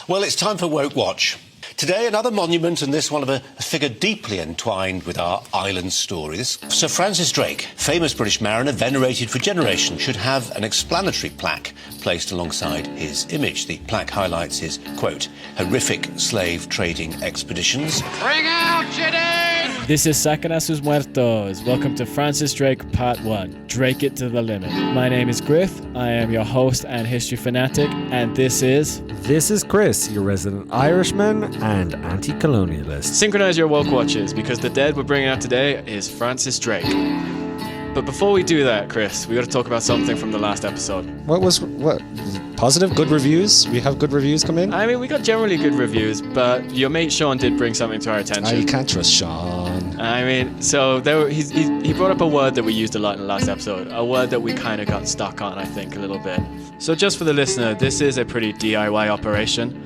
Well, it's time for Woke Watch. Today, another monument, and this one of a figure deeply entwined with our island story. This Sir Francis Drake, famous British mariner, venerated for generations, should have an explanatory plaque placed alongside his image. The plaque highlights his, quote, horrific slave trading expeditions. Bring out Jenny! This is Sacan a sus muertos. Welcome to Francis Drake Part 1. Drake it to the limit. My name is Griff. I am your host and history fanatic, and this is Chris, your resident Irishman and anti-colonialist. Synchronize your woke watches, because the dead we're bringing out today is Francis Drake. But before we do that, Chris, we got to talk about something from the last episode. What? Positive? Good reviews? We have good reviews come in? I mean, we got generally good reviews, but your mate Sean did bring something to our attention. You can't trust Sean. I mean, so he brought up a word that we used a lot in the last episode, a word that we kind of got stuck on, I think, a little bit. So just for the listener, this is a pretty DIY operation.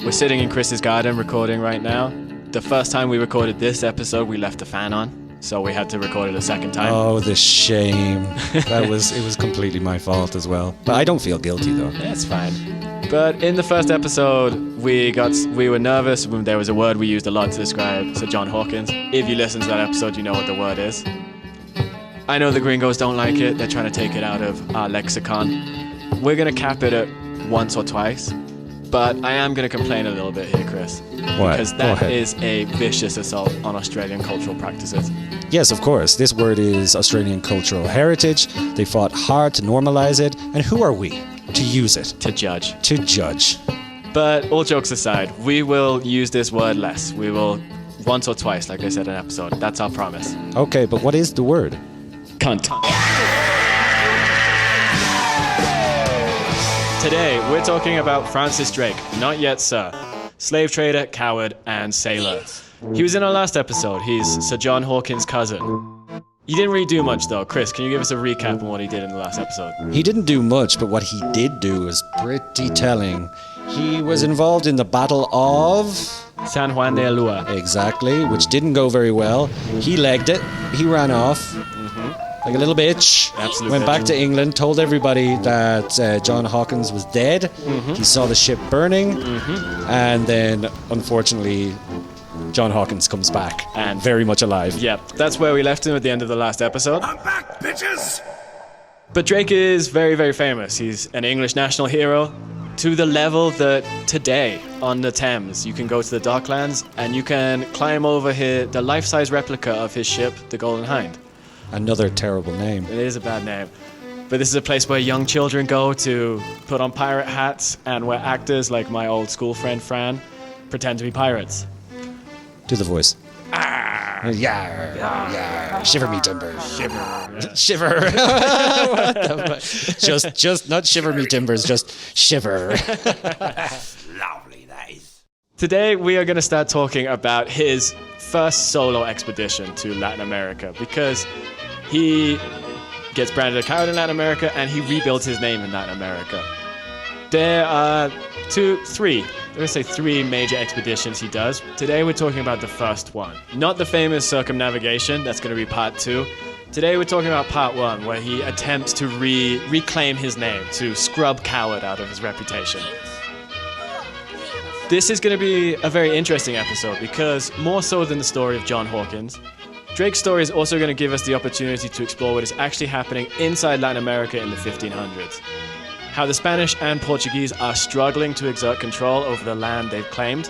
We're sitting in Chris's garden recording right now. The first time we recorded this episode, we left the fan on, so we had to record it a second time. Oh, the shame. It was completely my fault as well. But I don't feel guilty though. That's fine. But in the first episode, we were nervous when there was a word we used a lot to describe Sir John Hawkins. If you listen to that episode, you know what the word is. I know the gringos don't like it. They're trying to take it out of our lexicon. We're going to cap it at once or twice. But I am going to complain a little bit here, Chris. What? Because that is a vicious assault on Australian cultural practices. Yes, of course. This word is Australian cultural heritage. They fought hard to normalise it. And who are we to use it? To judge. To judge. But all jokes aside, we will use this word less. We will once or twice, like I said in an episode. That's our promise. Okay, but what is the word? Cunt. Today, we're talking about Francis Drake, not yet sir, slave trader, coward, and sailor. He was in our last episode. He's Sir John Hawkins' cousin. He didn't really do much, though. Chris, can you give us a recap on what he did in the last episode? He didn't do much, but what he did do was pretty telling. He was involved in the Battle of... San Juan de Ulúa. Exactly, which didn't go very well. He legged it. He ran off. Like a little bitch. Absolute Went bitch. back to England, told everybody that John Hawkins was dead. He saw the ship burning. And then, unfortunately, John Hawkins comes back. And very much alive. Yep, that's where we left him at the end of the last episode. I'm back, bitches! But Drake is very, very famous. He's an English national hero to the level that today on the Thames, you can go to the Docklands and you can climb over the life-size replica of his ship, the Golden Hind. Another terrible name. It is a bad name. But this is a place where young children go to put on pirate hats and where actors like my old school friend Fran pretend to be pirates. Do the voice. Yeah. Shiver me timbers. Shiver. What the fuck? Just not shiver me timbers, just shiver. Lovely, that is. Today we are going to start talking about his first solo expedition to Latin America, because he gets branded a coward in Latin America and he rebuilds his name in Latin America. There are three major expeditions he does. Today we're talking about the first one. Not the famous circumnavigation, that's going to be part 2. Today we're talking about part 1, where he attempts to reclaim his name, to scrub coward out of his reputation. This is going to be a very interesting episode because, more so than the story of John Hawkins, Drake's story is also going to give us the opportunity to explore what is actually happening inside Latin America in the 1500s. How the Spanish and Portuguese are struggling to exert control over the land they've claimed.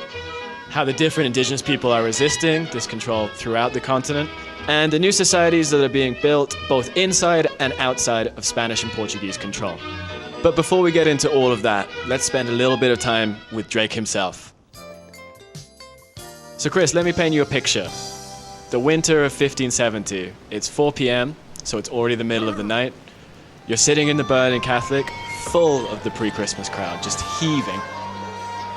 How the different indigenous people are resisting this control throughout the continent. And the new societies that are being built both inside and outside of Spanish and Portuguese control. But before we get into all of that, let's spend a little bit of time with Drake himself. So Chris, let me paint you a picture. The winter of 1570. It's 4 p.m., so it's already the middle of the night. You're sitting in the Berlin Catholic, full of the pre-Christmas crowd, just heaving.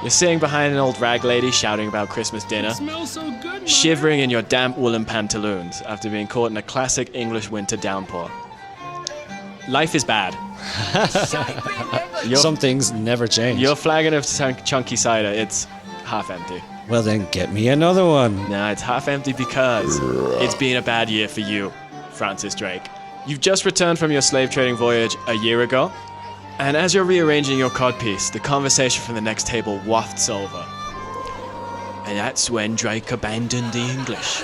You're sitting behind an old rag lady shouting about Christmas dinner, Smells so good, shivering in your damp woolen pantaloons after being caught in a classic English winter downpour. Life is bad. Some things never change. Your flagon of chunky cider, it's half empty. Well then, get me another one. Nah, it's half empty because it's been a bad year for you, Francis Drake. You've just returned from your slave trading voyage a year ago. And as you're rearranging your codpiece, the conversation from the next table wafts over. And that's when Drake abandoned the English.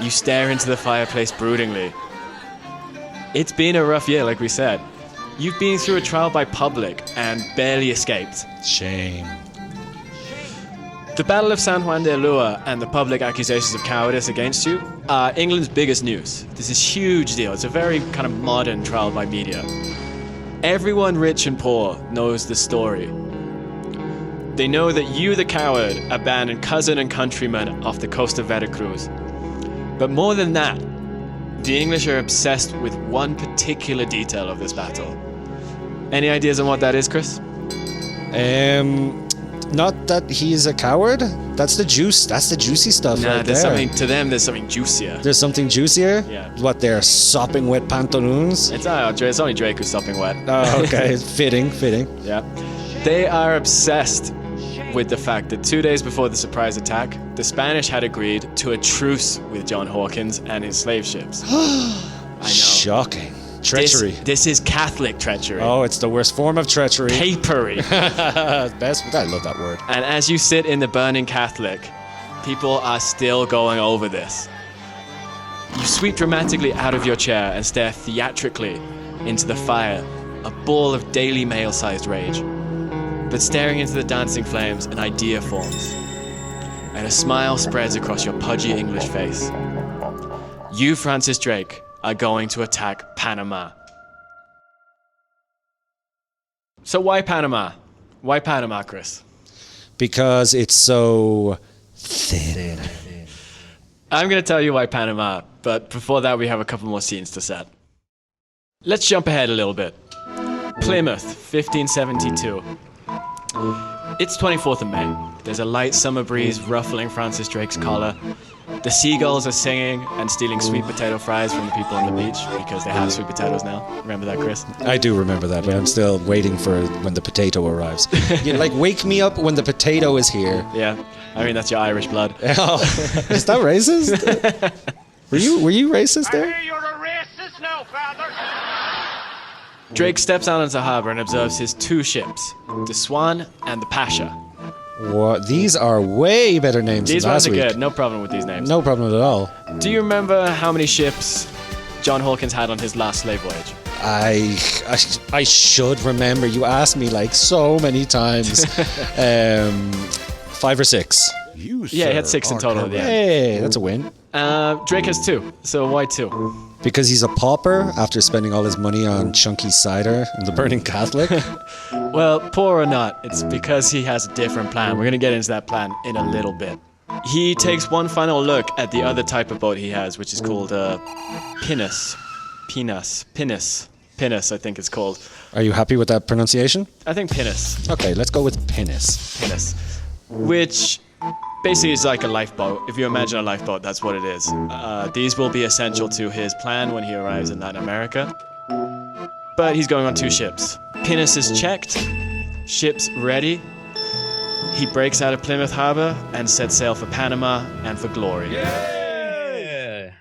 You stare into the fireplace broodingly. It's been a rough year, like we said. You've been through a trial by public and barely escaped. Shame. The Battle of San Juan de Ulúa and the public accusations of cowardice against you are England's biggest news. This is a huge deal. It's a very kind of modern trial by media. Everyone, rich and poor, knows the story. They know that you, the coward, abandoned cousin and countryman off the coast of Veracruz. But more than that, the English are obsessed with one particular detail of this battle. Any ideas on what that is, Chris? Not that he's a coward. That's the juice. That's the juicy stuff right there's there. something to them. There's something juicier. There's something juicier? Yeah. What, they're sopping wet pantaloons? It's only Drake who's stopping wet. Oh, okay. Fitting. Yeah. They are obsessed with the fact that 2 days before the surprise attack, the Spanish had agreed to a truce with John Hawkins and his slave ships. I know. Shocking. Treachery. This is Catholic treachery. Oh, it's the worst form of treachery. Papery. Best. I love that word. And as you sit in the burning Catholic, people are still going over this. You sweep dramatically out of your chair and stare theatrically into the fire, a ball of Daily Mail-sized rage. But staring into the dancing flames, an idea forms, and a smile spreads across your pudgy English face. You, Francis Drake, are going to attack Panama. So why Panama? Why Panama, Chris? Because it's so thin. I'm going to tell you why Panama, but before that we have a couple more scenes to set. Let's jump ahead a little bit. Plymouth, 1572. It's 24th of May. There's a light summer breeze ruffling Francis Drake's collar. The seagulls are singing and stealing sweet potato fries from the people on the beach because they have sweet potatoes now. Remember that, Chris? I do remember that, but I'm still waiting for when the potato arrives. Wake me up when the potato is here. Yeah, I mean that's your Irish blood. Oh, is that racist? Were you racist there? You're a racist now, father. Drake steps out into harbour and observes his two ships, the Swan and the Pasha. What? These are way better names These than ones last are week. good, no problem with these names. No problem at all. Do you remember how many ships John Hawkins had on his last slave voyage? I should remember. You asked me like so many times. 5 or 6. You, Yeah, he had 6 in total at the end. Hey, that's a win. Drake has 2, so why 2? Because he's a pauper after spending all his money on chunky cider and the Burning Catholic. Well, poor or not, it's because he has a different plan. We're going to get into that plan in a little bit. He takes one final look at the other type of boat he has, which is called pinnace. Pinnace, I think it's called. Are you happy with that pronunciation? I think pinnace. Okay, let's go with pinnace. Pinnace. Which basically is like a lifeboat. If you imagine a lifeboat, that's what it is. These will be essential to his plan when he arrives in Latin America. But he's going on 2 ships. Pinnace is checked, ships ready. He breaks out of Plymouth Harbor and sets sail for Panama and for glory. Yeah.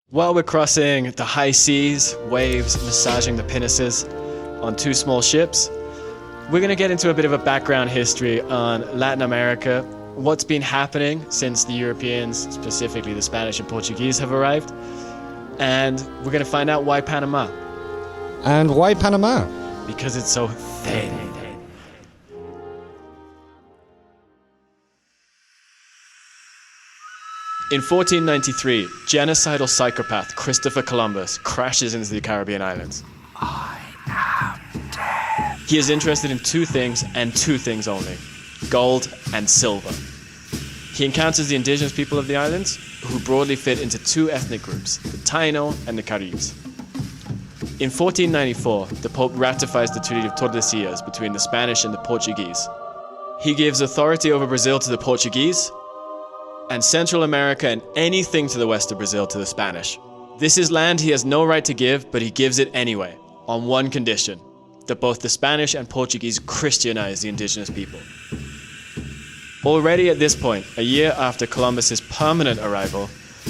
While we're crossing the high seas, waves massaging the pinnaces on 2 small ships, we're going to get into a bit of a background history on Latin America, what's been happening since the Europeans, specifically the Spanish and Portuguese, have arrived, and we're going to find out why Panama. And why Panama? Because it's so thin. In 1493, genocidal psychopath Christopher Columbus crashes into the Caribbean islands. He is interested in 2 things and 2 things only: gold and silver. He encounters the indigenous people of the islands, who broadly fit into 2 ethnic groups, the Taino and the Caribs. In 1494, the Pope ratifies the Treaty of Tordesillas between the Spanish and the Portuguese. He gives authority over Brazil to the Portuguese, and Central America and anything to the west of Brazil to the Spanish. This is land he has no right to give, but he gives it anyway, on one condition: that both the Spanish and Portuguese Christianize the indigenous people. Already at this point, a year after Columbus's permanent arrival,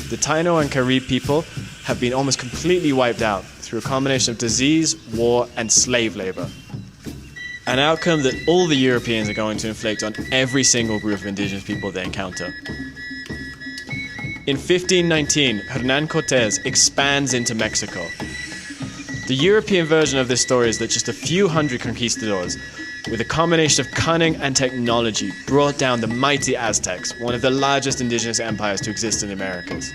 the Taino and Carib people have been almost completely wiped out through a combination of disease, war, and slave labor. An outcome that all the Europeans are going to inflict on every single group of indigenous people they encounter. In 1519, Hernán Cortés expands into Mexico. The European version of this story is that just a few hundred conquistadors, with a combination of cunning and technology, brought down the mighty Aztecs, one of the largest indigenous empires to exist in the Americas.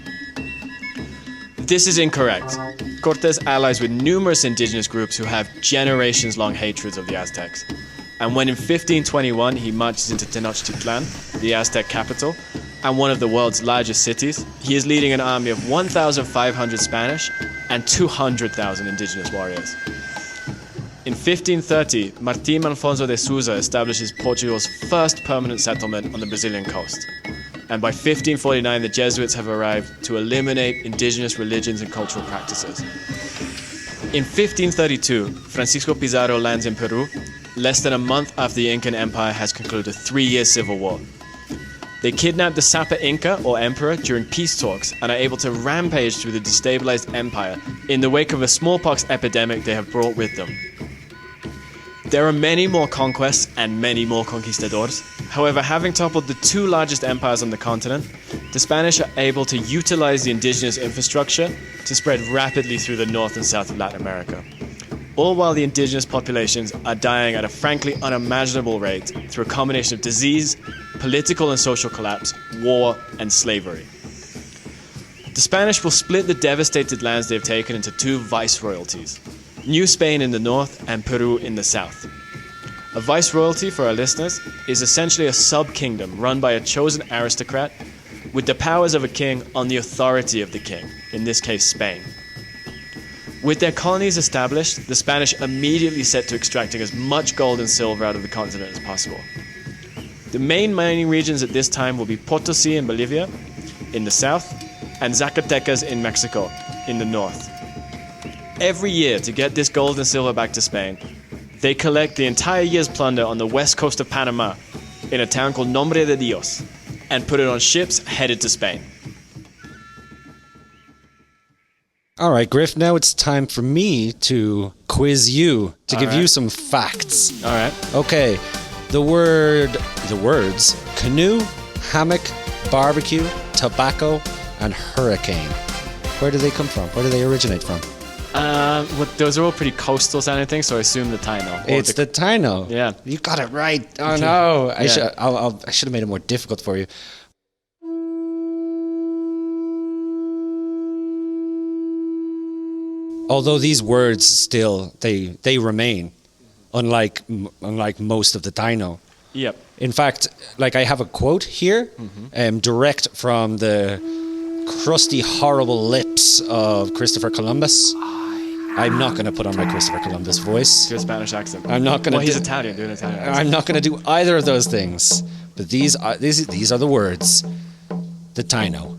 This is incorrect. Cortés allies with numerous indigenous groups who have generations-long hatreds of the Aztecs. And when in 1521 he marches into Tenochtitlan, the Aztec capital, and one of the world's largest cities, he is leading an army of 1,500 Spanish and 200,000 indigenous warriors. In 1530, Martim Alfonso de Souza establishes Portugal's first permanent settlement on the Brazilian coast. And by 1549, the Jesuits have arrived to eliminate indigenous religions and cultural practices. In 1532, Francisco Pizarro lands in Peru, less than a month after the Incan Empire has concluded a 3-year civil war. They kidnap the Sapa Inca, or emperor, during peace talks and are able to rampage through the destabilized empire in the wake of a smallpox epidemic they have brought with them. There are many more conquests and many more conquistadors. However, having toppled the 2 largest empires on the continent, the Spanish are able to utilize the indigenous infrastructure to spread rapidly through the north and south of Latin America. All while the indigenous populations are dying at a frankly unimaginable rate through a combination of disease, political and social collapse, war, and slavery. The Spanish will split the devastated lands they have taken into 2 viceroyalties, New Spain in the north and Peru in the south. A viceroyalty, for our listeners, is essentially a sub-kingdom run by a chosen aristocrat with the powers of a king on the authority of the king, in this case Spain. With their colonies established, the Spanish immediately set to extracting as much gold and silver out of the continent as possible. The main mining regions at this time will be Potosí in Bolivia, in the south, and Zacatecas in Mexico, in the north. Every year, to get this gold and silver back to Spain, they collect the entire year's plunder on the west coast of Panama, in a town called Nombre de Dios, and put it on ships headed to Spain. All right, Griff, now it's time for me to quiz you, to give you some facts. All right. Okay, the words canoe, hammock, barbecue, tobacco, and hurricane. Where do they come from? Where do they originate from? Those are all pretty coastal sounding things, so I assume the Taino. It's the Taino. Yeah. You got it right. Oh no, I Yeah. should have made it more difficult for you. Although these words still they remain, unlike most of the Taino. Yep. In fact, like I have a quote here, direct from the crusty, horrible lips of Christopher Columbus. I'm not going to put on my Christopher Columbus voice. Do a Spanish accent. I'm not going to. Well, he's Italian. Do an Italian accent. I'm not going to do either of those things. But these are the words. The Taino.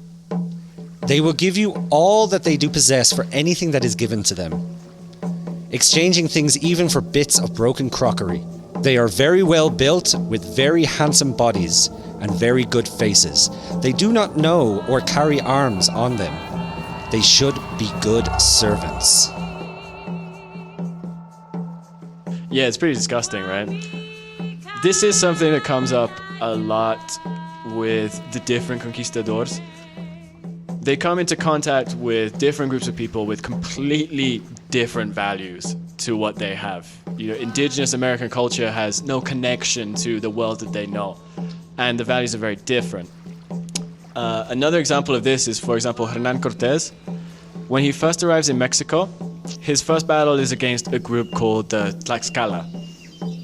They will give you all that they do possess for anything that is given to them, exchanging things even for bits of broken crockery. They are very well built, with very handsome bodies and very good faces. They do not know or carry arms on them. They should be good servants. Yeah, it's pretty disgusting, right? This is something that comes up a lot with the different conquistadors. They come into contact with different groups of people with completely different values to what they have. You know, indigenous American culture has no connection to the world that they know, and the values are very different. Another example of this is, for example, Hernán Cortés. When he first arrives in Mexico, his first battle is against a group called the Tlaxcala.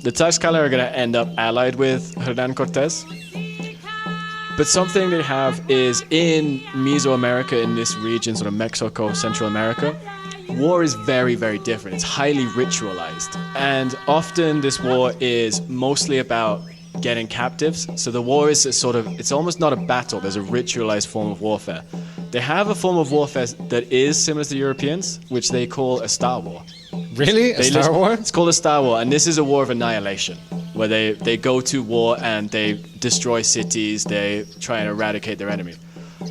The Tlaxcala are going to end up allied with Hernán Cortés. But something they have is in Mesoamerica, in this region, sort of Mexico, Central America, war is very, very different. It's highly ritualized. And often this war is mostly about getting captives. So the war is it's almost not a battle. There's a ritualized form of warfare. They have a form of warfare that is similar to the Europeans, which they call a Star War. Really? A Star War? It's called a Star War, and this is a war of annihilation, where they go to war and they destroy cities, they try and eradicate their enemy.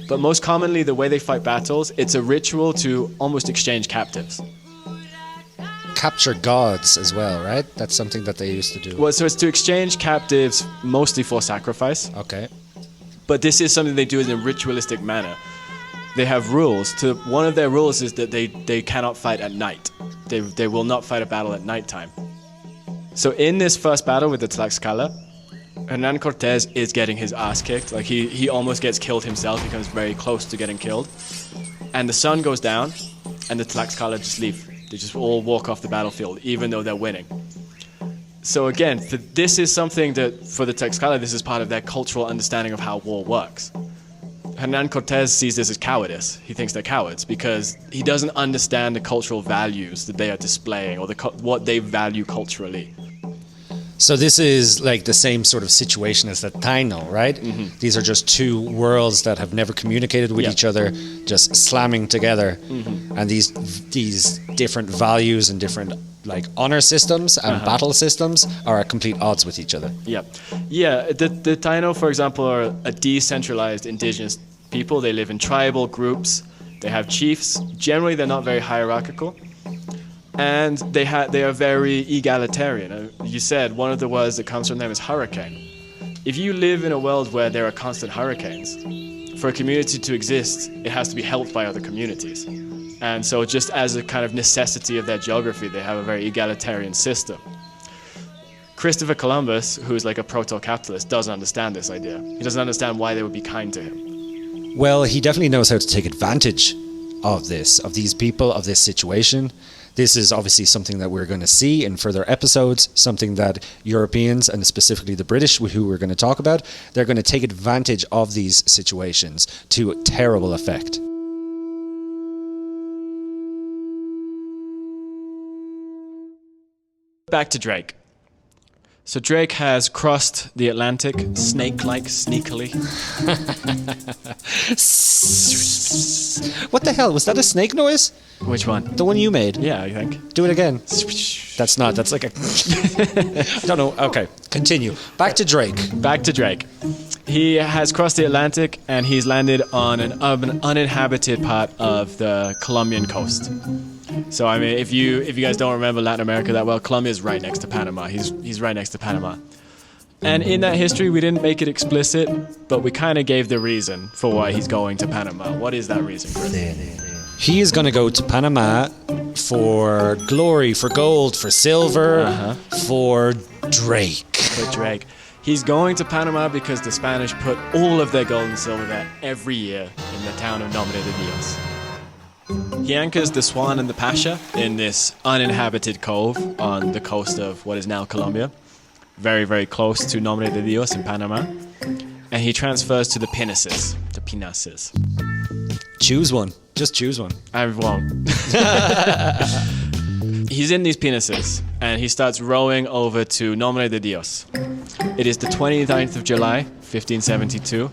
But most commonly, the way they fight battles, it's a ritual to almost exchange captives. capture gods as well, right? That's something that they used to do. Well, so it's to exchange captives mostly for sacrifice. Okay. But this is something they do in a ritualistic manner. They have rules. One of their rules is that they cannot fight at night. They will not fight a battle at nighttime. So in this first battle with the Tlaxcala, Hernan Cortez is getting his ass kicked. Like he almost gets killed himself. He comes very close to getting killed. And the sun goes down, and the Tlaxcala just leave. They just all walk off the battlefield, even though they're winning. So again, this is something that, for the Tlaxcala, this is part of their cultural understanding of how war works. Hernan Cortez sees this as cowardice. He thinks they're cowards because he doesn't understand the cultural values that they are displaying or what they value culturally. So this is like the same sort of situation as the Taino, right? Mm-hmm. These are just two worlds that have never communicated with each other, just slamming together. Mm-hmm. And these different values and different like honor systems and battle systems are at complete odds with each other. Yeah. The Taino, for example, are a decentralized indigenous people. They live in tribal groups. They have chiefs. Generally, they're not very hierarchical. And they are very egalitarian. You said one of the words that comes from them is hurricane. If you live in a world where there are constant hurricanes, for a community to exist, it has to be helped by other communities. And so just as a kind of necessity of their geography, they have a very egalitarian system. Christopher Columbus, who's like a proto-capitalist, doesn't understand this idea. He doesn't understand why they would be kind to him. Well, he definitely knows how to take advantage of these people, of this situation. This is obviously something that we're going to see in further episodes, something that Europeans, and specifically the British, who we're going to talk about, they're going to take advantage of these situations to terrible effect. Back to Drake. So Drake has crossed the Atlantic, snake-like, sneakily. What the hell? Was that a snake noise? Which one? The one you made? Yeah, I think. Do it again. That's like a... I don't know. Okay, continue. Back to Drake. Back to Drake. He has crossed the Atlantic and he's landed on an uninhabited part of the Colombian coast. So I mean, if you guys don't remember Latin America that well, Colombia is right next to Panama. He's right next to Panama. And in that history, we didn't make it explicit, but we kind of gave the reason for why he's going to Panama. What is that reason, Chris? He is going to go to Panama for glory, for gold, for silver, for Drake. For Drake. He's going to Panama because the Spanish put all of their gold and silver there every year in the town of Nombre de Dios. He anchors the Swan and the Pasha in this uninhabited cove on the coast of what is now Colombia, very, very close to Nombre de Dios in Panama. And he transfers to the Pinaces. Choose one. Just choose one. I won't. He's in these Pinaces, and he starts rowing over to Nombre de Dios. It is the 29th of July, 1572,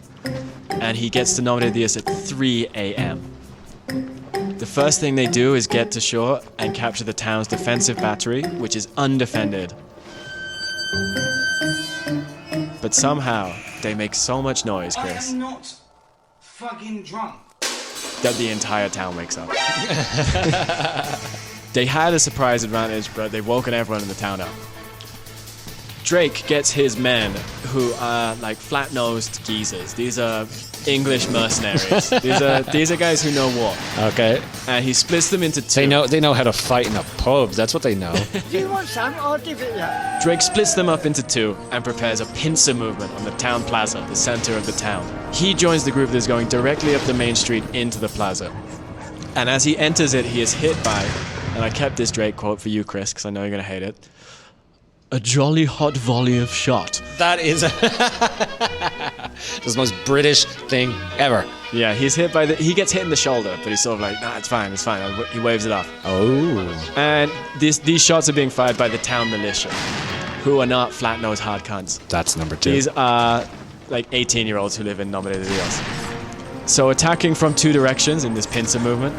and he gets to Nombre de Dios at 3 a.m. The first thing they do is get to shore and capture the town's defensive battery, which is undefended. But somehow, they make so much noise, Chris, I am not fucking drunk. that the entire town wakes up. They had a surprise advantage, but they've woken everyone in the town up. Drake gets his men, who are like flat-nosed geezers. These are English mercenaries. These are guys who know war. Okay. And he splits them into two. They know how to fight in a pub. That's what they know. Do you want some? I'll give it you. Drake splits them up into two and prepares a pincer movement on the town plaza, the center of the town. He joins the group that is going directly up the main street into the plaza. And as he enters it, he is hit by, and I kept this Drake quote for you, Chris, because I know you're going to hate it, a jolly hot volley of shot. That is the most British thing ever. Yeah, he gets hit in the shoulder, but he's sort of like, nah, it's fine. He waves it off. Oh. And these shots are being fired by the town militia, who are not flat-nosed hard cunts. That's number 2. These are like 18-year-olds who live in Nombre de Dios. So attacking from two directions in this pincer movement,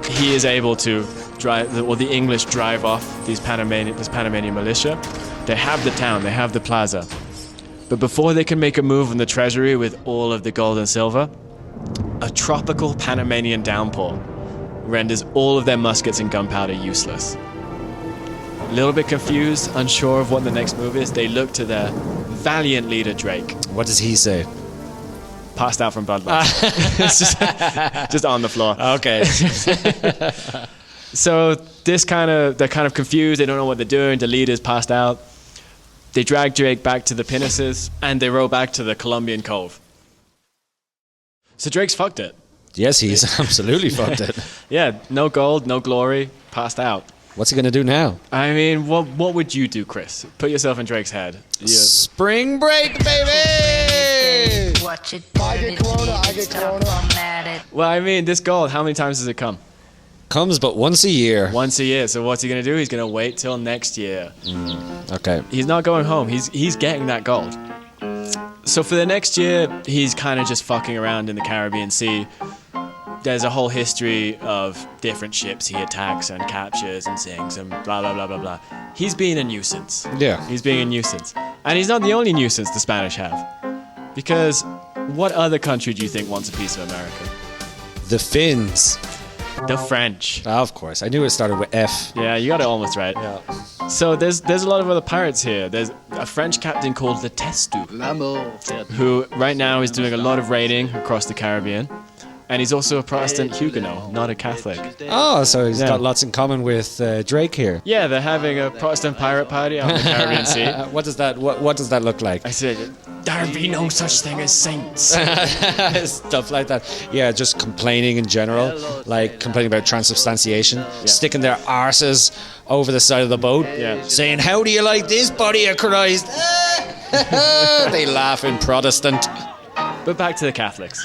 he is able to the English drive off this Panamanian militia. They have the town, they have the plaza. But before they can make a move on the treasury with all of the gold and silver, a tropical Panamanian downpour renders all of their muskets and gunpowder useless. A little bit confused, unsure of what the next move is, they look to their valiant leader Drake. What does he say? Passed out from blood loss. It's just on the floor. Okay. So they're kind of confused. They don't know what they're doing. The leader's passed out. They drag Drake back to the pinnaces and they row back to the Colombian Cove. So Drake's fucked it. Yes, he's absolutely fucked it. Yeah, no gold, no glory, passed out. What's he going to do now? I mean, what would you do, Chris? Put yourself in Drake's head. Spring break, baby! Watch it. I get corona. Well, I mean, this gold, how many times does it come? Comes but once a year. Once a year. So what's he going to do? He's going to wait till next year. Okay. He's not going home. He's getting that gold. So for the next year, he's kind of just fucking around in the Caribbean Sea. There's a whole history of different ships he attacks and captures and sinks and blah, blah, blah, blah, blah. He's being a nuisance. Yeah. He's being a nuisance. And he's not the only nuisance the Spanish have. Because what other country do you think wants a piece of America? The Finns. The French. Of course. I knew it started with F. Yeah, you got it almost right. Yeah. So there's a lot of other pirates here. There's a French captain called Le Testu, who right now is doing a lot of raiding across the Caribbean. And he's also a Protestant Huguenot, not a Catholic. Oh, so he's Yeah. got lots in common with Drake here. Yeah, they're having a Protestant pirate party out in the Caribbean Sea. What does that look like? I said, there be no such thing as saints. Stuff like that. Yeah, just complaining in general, like complaining about transubstantiation, sticking their arses over the side of the boat, saying, "How do you like this, body of Christ?" They laugh in Protestant. But back to the Catholics.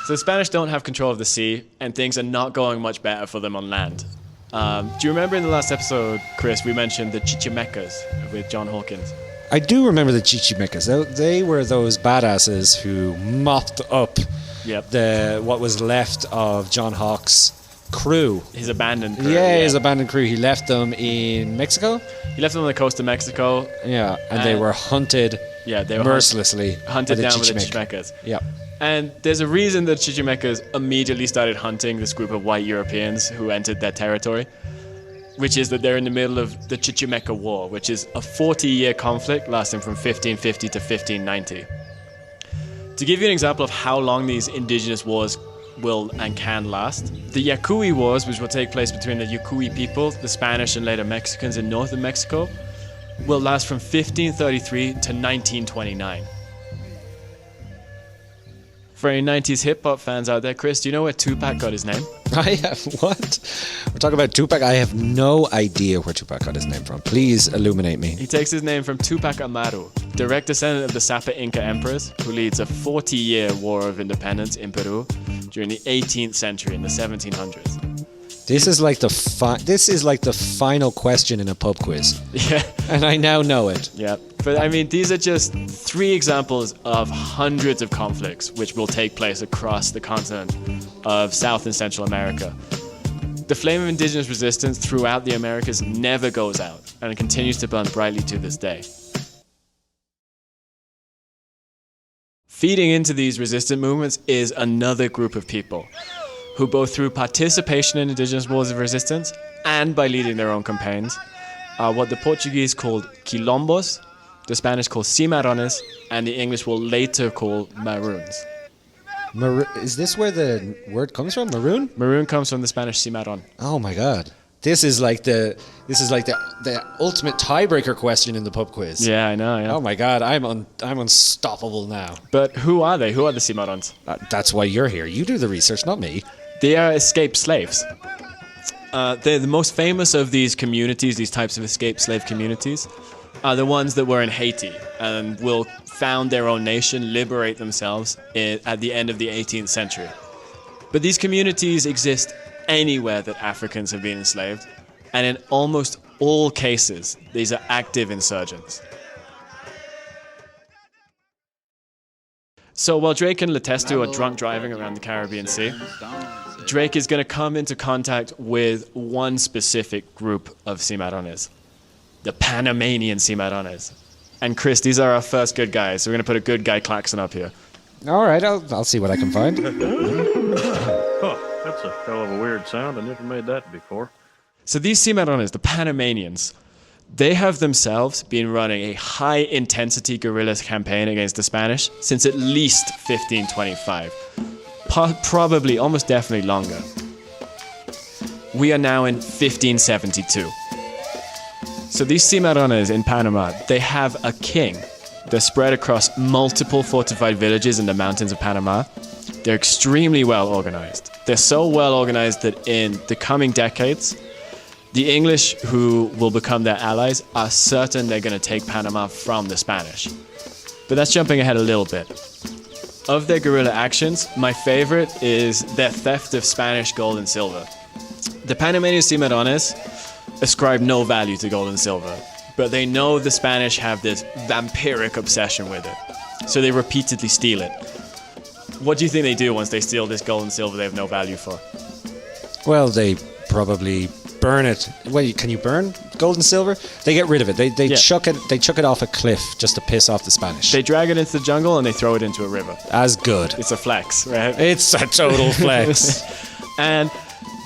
So the Spanish don't have control of the sea, and things are not going much better for them on land. Do you remember in the last episode, Chris, we mentioned the Chichimecas with John Hawkins? I do remember the Chichimecas. They were those badasses who mopped up what was left of John Hawke's crew. His abandoned crew. Yeah, his abandoned crew. He left them in Mexico. He left them on the coast of Mexico. Yeah, and they were hunted They were mercilessly. hunted by the down with the Chichimec. Chichimecas. Yeah. And there's a reason that Chichimecas immediately started hunting this group of white Europeans who entered their territory, which is that they're in the middle of the Chichimeca War, which is a 40-year conflict lasting from 1550 to 1590. To give you an example of how long these indigenous wars will and can last, the Yaqui Wars, which will take place between the Yaqui people, the Spanish and later Mexicans in northern Mexico, will last from 1533 to 1929. For any 90s hip-hop fans out there, Chris, do you know where Tupac got his name? I have what? We're talking about Tupac. I have no idea where Tupac got his name from. Please illuminate me. He takes his name from Tupac Amaru, direct descendant of the Sapa Inca emperors, who leads a 40-year war of independence in Peru during the 18th century in the 1700s. This is like the final question in a pub quiz. Yeah. And I now know it. Yeah. But I mean, these are just 3 examples of hundreds of conflicts which will take place across the continent of South and Central America. The flame of indigenous resistance throughout the Americas never goes out, and it continues to burn brightly to this day. Feeding into these resistant movements is another group of people who, both through participation in indigenous wars of resistance and by leading their own campaigns, are what the Portuguese called quilombos, the Spanish call cimarrones, and the English will later call maroons. Is this where the word comes from? Maroon? Maroon comes from the Spanish cimarron. Oh my god. This is like the ultimate tiebreaker question in the pub quiz. Yeah, I know. Yeah. Oh my god, I'm unstoppable now. But who are they? Who are the cimarrones? That's why you're here. You do the research, not me. They are escaped slaves. They're the most famous of these communities, these types of escaped slave communities, are the ones that were in Haiti and will found their own nation, liberate themselves at the end of the 18th century. But these communities exist anywhere that Africans have been enslaved, and in almost all cases, these are active insurgents. So while Drake and Letestu are drunk driving around the Caribbean Sea, Drake is going to come into contact with one specific group of cimarrones, the Panamanian cimarrones. And Chris, these are our first good guys, so we're going to put a good guy klaxon up here. All right, I'll see what I can find. That's a hell of a weird sound. I never made that before. So these Cimarrones, the Panamanians, they have themselves been running a high-intensity guerrilla campaign against the Spanish since at least 1525. Probably, almost definitely longer. We are now in 1572. So these Cimarrones in Panama, they have a king. They're spread across multiple fortified villages in the mountains of Panama. They're extremely well organized. They're so well organized that in the coming decades, the English, who will become their allies, are certain they're going to take Panama from the Spanish. But that's jumping ahead a little bit. Of their guerrilla actions, my favorite is their theft of Spanish gold and silver. The Panamanian Cimarrones ascribe no value to gold and silver, but they know the Spanish have this vampiric obsession with it, so they repeatedly steal it. What do you think they do once they steal this gold and silver they have no value for? Well, they probably burn it. Well, can you burn gold and silver? They get rid of it. They chuck it. They chuck it off a cliff just to piss off the Spanish. They drag it into the jungle and they throw it into a river. As good. It's a flex, right? It's a total flex. And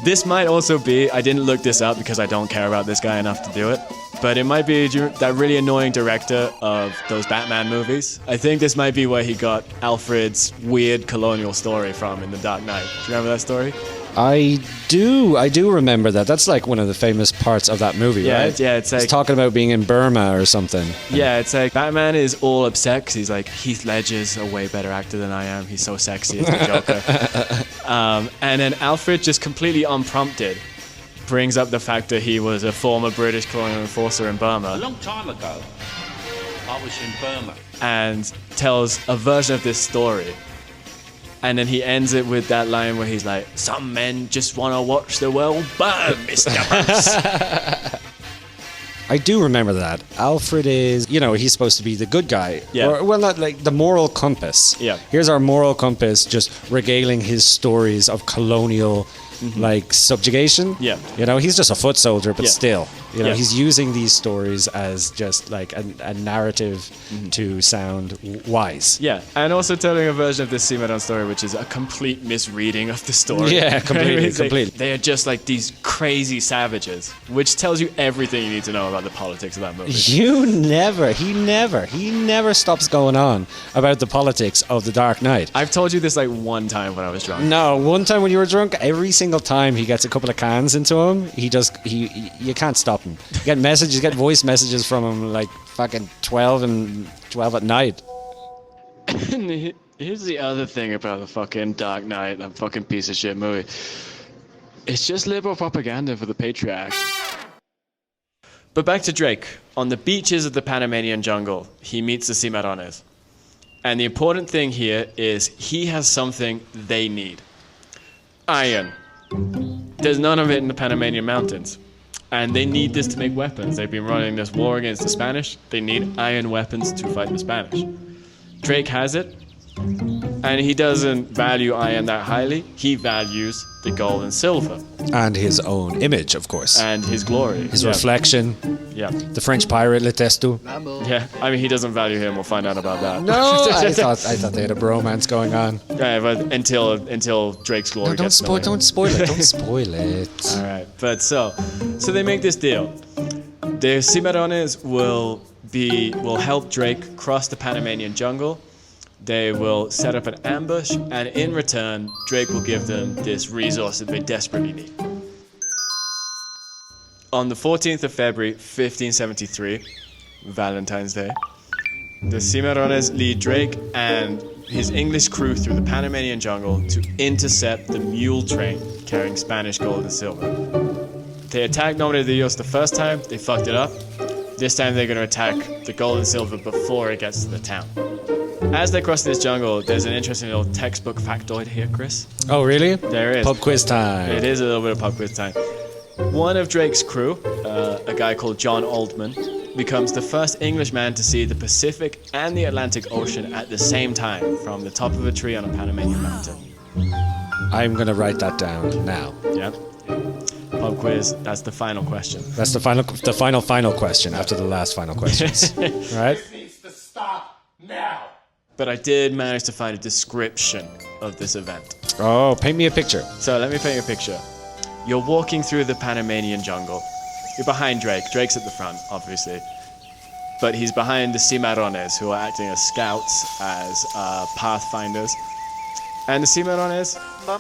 this might also be, I didn't look this up because I don't care about this guy enough to do it, but it might be that really annoying director of those Batman movies. I think this might be where he got Alfred's weird colonial story from in The Dark Knight. Do you remember that story? I do remember that. That's like one of the famous parts of that movie, right? Yeah, it's like... He's talking about being in Burma or something. Yeah, it's like Batman is all upset because he's like, Heath Ledger's a way better actor than I am. He's so sexy as the Joker. And then Alfred, just completely unprompted, brings up the fact that he was a former British colonial enforcer in Burma. A long time ago, I was in Burma. And tells a version of this story. And then he ends it with that line where he's like, some men just want to watch the world burn, Mr. Bruce. I do remember that. Alfred is, he's supposed to be the good guy. Yeah. Or, well, not like the moral compass. Yeah. Here's our moral compass, just regaling his stories of colonial, subjugation. Yeah. He's just a foot soldier, but Yeah. still, Yeah. he's using these stories as just like a narrative to sound wise. Yeah, and also telling a version of this Cimarron story which is a complete misreading of the story. Yeah, completely, It's like, completely. they are just like these crazy savages, which tells you everything you need to know about the politics of that movie. He never stops going on about the politics of The Dark Knight. I've told you this like one time when I was drunk. No, one time when you were drunk, every single time he gets a couple of cans into him, you can't stop him. You get voice messages from him like fucking 12 at night. Here's the other thing about the fucking Dark Knight, that fucking piece of shit movie. It's just liberal propaganda for the patriarch. But back to Drake. On the beaches of the Panamanian jungle, he meets the Cimarrones. And the important thing here is he has something they need. Iron. There's none of it in the Panamanian mountains. And they need this to make weapons. They've been running this war against the Spanish. They need iron weapons to fight the Spanish. Drake has it. And he doesn't value iron that highly. He values the gold and silver. And his own image, of course. And his glory. His reflection. Yeah. The French pirate Le Testu. Yeah. I mean, he doesn't value him. We'll find out about that. No! I thought they had a bromance going on. Yeah, but until Drake's glory Don't gets spoil it. Don't spoil it. All right. But so they make this deal. The Cimarrones will help Drake cross the Panamanian jungle. They will set up an ambush, and in return, Drake will give them this resource that they desperately need. On the 14th of February, 1573, Valentine's Day, the Cimarrones lead Drake and his English crew through the Panamanian jungle to intercept the mule train carrying Spanish gold and silver. They attacked Nombre de Dios the first time, they fucked it up. This time they're going to attack the gold and silver before it gets to the town. As they cross this jungle, there's an interesting little textbook factoid here, Chris. Oh, really? There is. Pub quiz time. It is a little bit of pub quiz time. One of Drake's crew, a guy called John Oldman, becomes the first Englishman to see the Pacific and the Atlantic Ocean at the same time from the top of a tree on a Panamanian mountain. I'm going to write that down now. Yep. Pub quiz, that's the final question. That's the final question after the last final questions. Right? This needs to stop now. but I did manage to find a description of this event. Oh, paint me a picture. So let me paint you a picture. You're walking through the Panamanian jungle. You're behind Drake. Drake's at the front, obviously. But he's behind the Cimarrones, who are acting as scouts, as pathfinders. And the Cimarrones,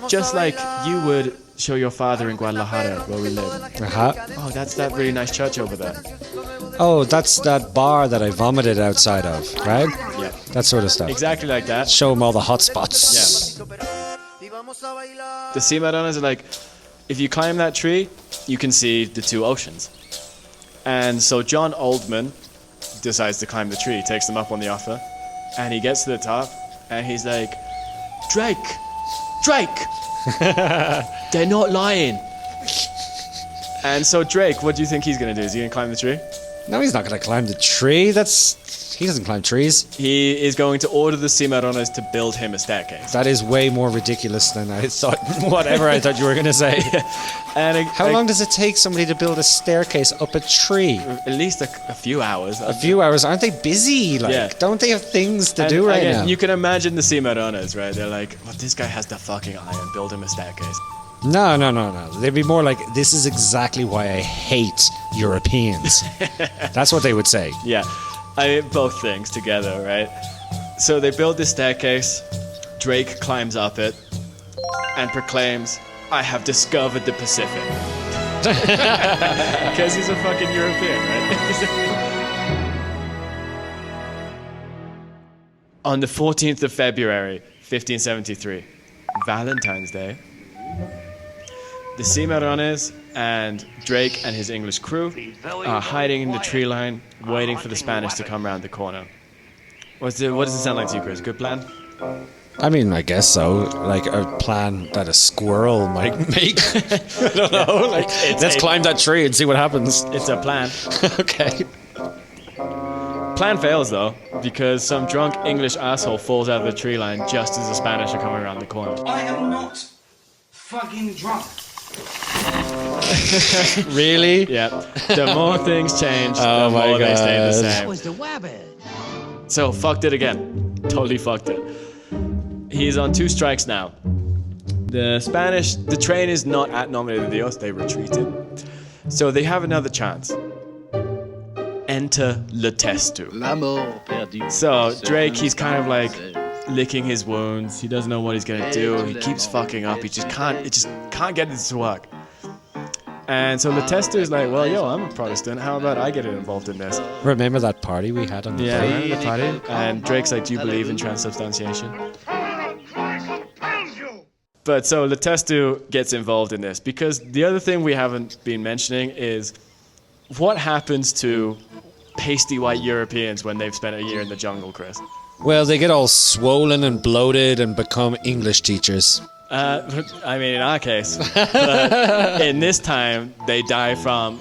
just like you would show your father in Guadalajara, where we live. Uh-huh. Oh, that's that really nice church over there. Oh, that's that bar that I vomited outside of, right? Yeah. That sort of stuff. Exactly like that. Show them all the hot spots. Yeah. The Cimarrones are like, if you climb that tree, you can see the two oceans. And so John Oldman decides to climb the tree. He takes them up on the offer, and he gets to the top, and he's like, Drake! They're not lying. And so Drake, what do you think he's going to do? Is he going to climb the tree? No, he's not going to climb the tree. He doesn't climb trees. He is going to order the Cimarrones to build him a staircase. That is way more ridiculous than I thought. Whatever I thought you were going to say. And How long does it take somebody to build a staircase up a tree? At least a few hours. A few hours. Aren't they busy? Like, Yeah. don't they have things to And do right again, now? you can imagine the Cimarrones, right? They're like, well, this guy has the fucking iron. Build him a staircase. No. They'd be more like, this is exactly why I hate Europeans. That's what they would say. Yeah, both things together, right? So they build this staircase. Drake climbs up it and proclaims, I have discovered the Pacific. Because he's a fucking European, right? On the 14th of February, 1573, Valentine's Day, the Cimarrones and Drake and his English crew are hiding in the tree line, waiting for the Spanish to come around the corner. What does it sound like to you, Chris? Good plan? I mean, I guess so. Like a plan that a squirrel might make. I don't know. Like, let's climb that tree and see what happens. It's a plan. Okay. Plan fails, though, because some drunk English asshole falls out of the tree line just as the Spanish are coming around the corner. I am not fucking drunk. Really? Yeah. The more things change, Oh the my more they stay the God. same. Was the wabbit. So, fucked it again. Totally fucked it. He's on 2 strikes now. The Spanish, the train is not at Nombre de Dios, they retreated. So they have another chance. Enter Le Testu. So Drake, he's kind of like licking his wounds. He doesn't know what he's gonna do. He keeps fucking up. It just can't get this to work. And so Le Testu is like, well, yo, I'm a Protestant. How about I get involved in this? Remember that party we had on the Yeah, boat? remember the party? And Drake's like, do you believe in transubstantiation? But so Le Testu gets involved in this because the other thing we haven't been mentioning is what happens to pasty white Europeans when they've spent a year in the jungle, Chris? Well, they get all swollen and bloated and become English teachers. I mean, in our case. But in this time, they die from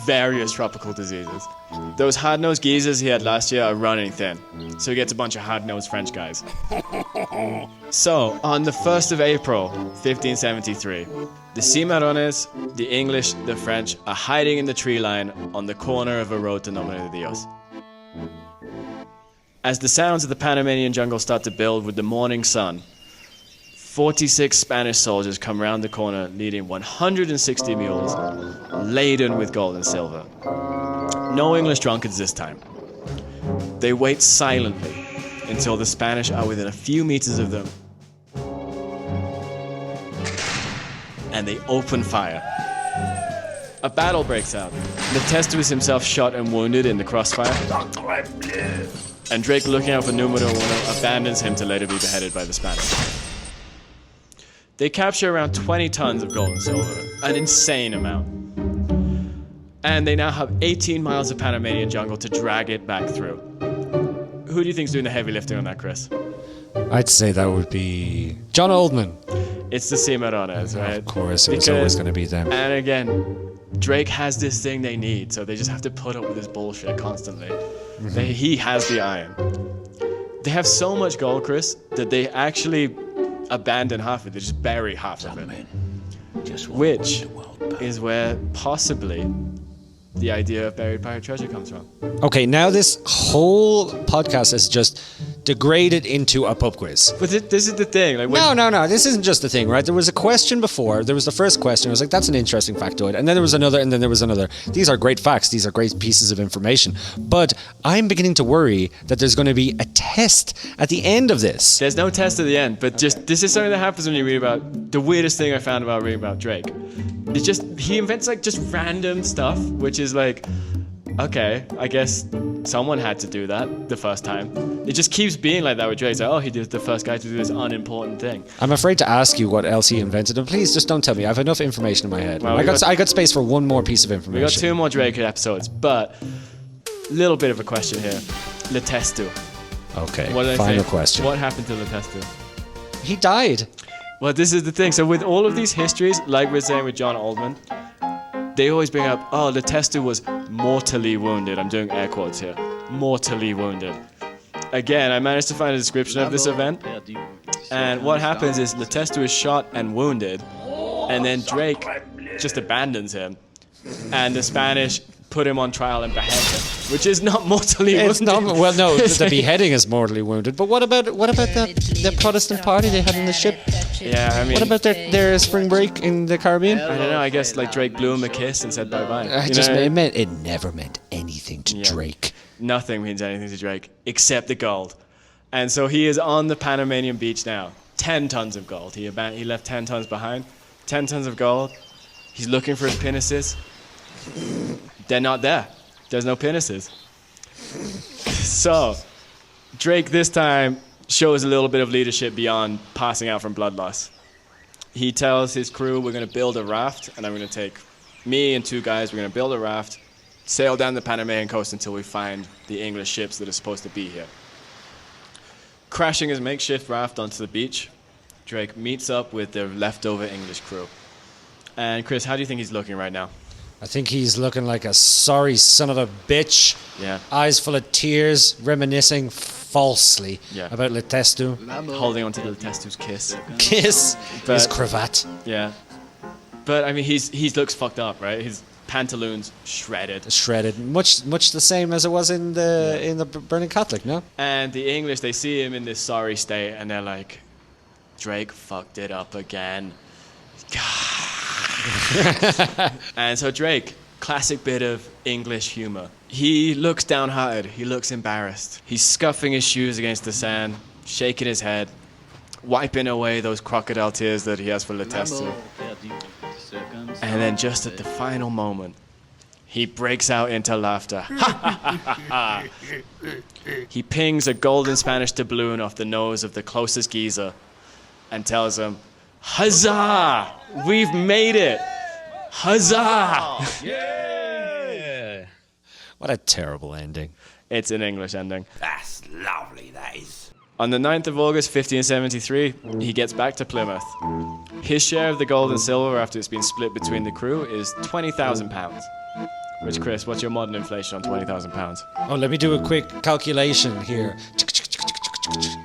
various tropical diseases. Those hard-nosed geezers he had last year are running thin. So he gets a bunch of hard-nosed French guys. So, on the 1st of April, 1573, the Cimarrones, the English, the French are hiding in the tree line on the corner of a road to Nombre de Dios. As the sounds of the Panamanian jungle start to build with the morning sun, 46 Spanish soldiers come round the corner leading 160 mules laden with gold and silver. No English drunkards this time. They wait silently until the Spanish are within a few meters of them. And they open fire. A battle breaks out. Le Testu is himself shot and wounded in the crossfire. And Drake, looking out for Numero Uno, abandons him to later be beheaded by the Spanish. They capture around 20 tons of gold and silver, an insane amount. And they now have 18 miles of Panamanian jungle to drag it back through. Who do you think's doing the heavy lifting on that, Chris? I'd say that would be John Oldman. It's the Cimarrones, right? Of course, it was always going to be them. And again, Drake has this thing they need, so they just have to put up with this bullshit constantly. He has the iron. They have so much gold, Chris, that they actually abandon half of it. They just bury half of it. Which is where possibly the idea of buried pirate treasure comes from. Okay, now this whole podcast is just degraded into a pub quiz. But this is the thing. Like, No. This isn't just the thing, right? There was a question before. There was the first question. I was like, that's an interesting factoid. And then there was another, and then there was another. These are great facts. These are great pieces of information. But I'm beginning to worry that there's going to be a test at the end of this. There's no test at the end, but just this is something that happens when you read about the weirdest thing I found about reading about Drake. It's just he invents like just random stuff, which is like, okay, I guess someone had to do that the first time. It just keeps being like that with Drake. It's like, oh, he was the first guy to do this unimportant thing. I'm afraid to ask you what else he invented, and please just don't tell me. I have enough information in my head. Well, I got space for one more piece of information. We got 2 more Drake episodes, but little bit of a question here. Le Testu. Okay, What did I final say? question. What happened to Le Testu? He died. Well, this is the thing. So with all of these histories, like we're saying with John Oldman, they always bring up, oh, Le Testu was mortally wounded. I'm doing air quotes here. Mortally wounded. Again, I managed to find a description of this event. And what happens is Le Testu is shot and wounded, and then Drake just abandons him. And the Spanish put him on trial and behead him, which is not mortally wounded. It's not. Well, no, the beheading is mortally wounded. But what about the Protestant party they had on the ship? Yeah, I mean, What about their spring break in the Caribbean? I don't know. I guess like Drake blew him a kiss and said bye bye. It never meant anything to Drake. Nothing means anything to Drake except the gold. And so he is on the Panamanian beach now. 10 tons of gold. He left 10 tons behind. 10 tons of gold. He's looking for his pinnaces. They're not there. There's no pinnaces. So Drake this time shows a little bit of leadership beyond passing out from blood loss. He tells his crew, we're going to build a raft, and I'm going to take me and 2 guys, we're going to build a raft, sail down the Panamanian coast until we find the English ships that are supposed to be here. Crashing his makeshift raft onto the beach, Drake meets up with the leftover English crew. And Chris, how do you think he's looking right now? I think he's looking like a sorry son of a bitch. Yeah. Eyes full of tears, reminiscing falsely about Le Testu. Holding on to the Testu's kiss. Kiss But- his cravat. Yeah. But I mean, he looks fucked up, right? His pantaloons shredded. Shredded. Much the same as it was in the Burning Catholic, no? And the English, they see him in this sorry state, and they're like, Drake fucked it up again. And so Drake, classic bit of English humor. He looks downhearted. He looks embarrassed. He's scuffing his shoes against the sand, shaking his head, wiping away those crocodile tears that he has for Le Testu. And then just at the final moment, he breaks out into laughter. He pings a golden Spanish doubloon off the nose of the closest geezer and tells him, Huzzah! We've made it! Huzzah! Yeah. What a terrible ending. It's an English ending. That's lovely, that is. On the 9th of August, 1573, he gets back to Plymouth. His share of the gold and silver after it's been split between the crew is £20,000. Which, Chris, what's your modern inflation on £20,000? Oh, let me do a quick calculation here.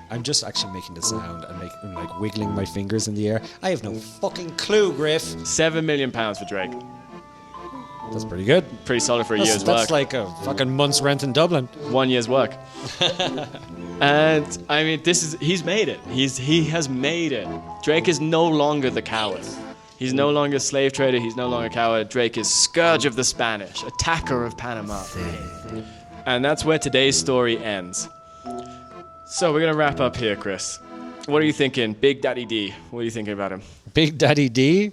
I'm just actually making the sound and like wiggling my fingers in the air. I have no fucking clue, Griff. £7 million for Drake. That's pretty good. Pretty solid for a year's work. That's like a fucking month's rent in Dublin. 1 year's work. And I mean, he's made it. He has made it. Drake is no longer the coward. He's no longer a slave trader. He's no longer a coward. Drake is scourge of the Spanish, attacker of Panama. And that's where today's story ends. So we're gonna wrap up here, Chris. What are you thinking, Big Daddy D? What are you thinking about him? Big Daddy D?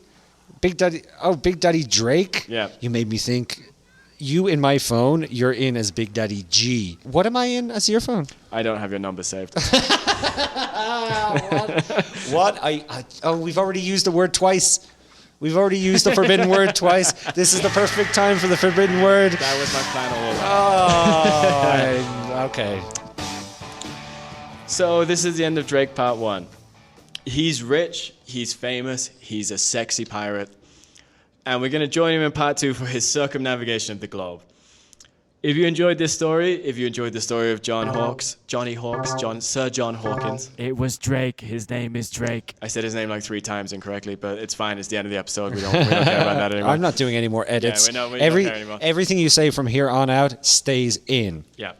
Big Daddy Drake? Yeah. You made me think. You in my phone, you're in as Big Daddy G. What am I in as your phone? I don't have your number saved. What? We've already used the word twice. We've already used the forbidden word twice. This is the perfect time for the forbidden word. That was my plan all along. Okay. So this is the end of Drake Part 1. He's rich, he's famous, he's a sexy pirate. And we're going to join him in Part 2 for his circumnavigation of the globe. If you enjoyed this story, if you enjoyed the story of Sir John Hawkins. It was Drake. His name is Drake. I said his name like 3 times incorrectly, but it's fine. It's the end of the episode. We don't care about that anymore. I'm not doing any more edits. Yeah, we don't care anymore. Everything you say from here on out stays in. Yeah.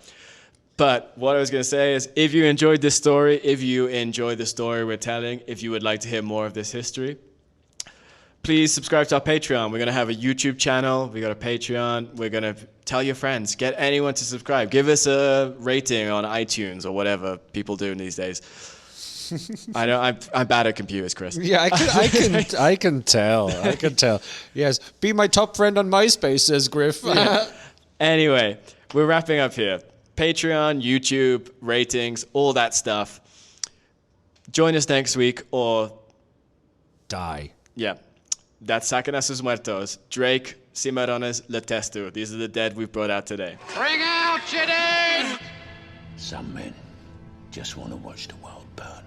But what I was going to say is, if you enjoyed this story, if you enjoy the story we're telling, if you would like to hear more of this history, please subscribe to our Patreon. We're going to have a YouTube channel. We got a Patreon. We're going to tell your friends. Get anyone to subscribe. Give us a rating on iTunes or whatever people do these days. I know I'm bad at computers, Chris. Yeah, I can tell. I can tell. Yes, be my top friend on MySpace, says Griff. Yeah. Anyway, we're wrapping up here. Patreon, YouTube, ratings, all that stuff. Join us next week or Die. yeah. That's Saquen a sus muertos. Drake, Cimarrones, Le Testu. These are the dead we've brought out today. Bring out your dead! Some men just want to watch the world burn.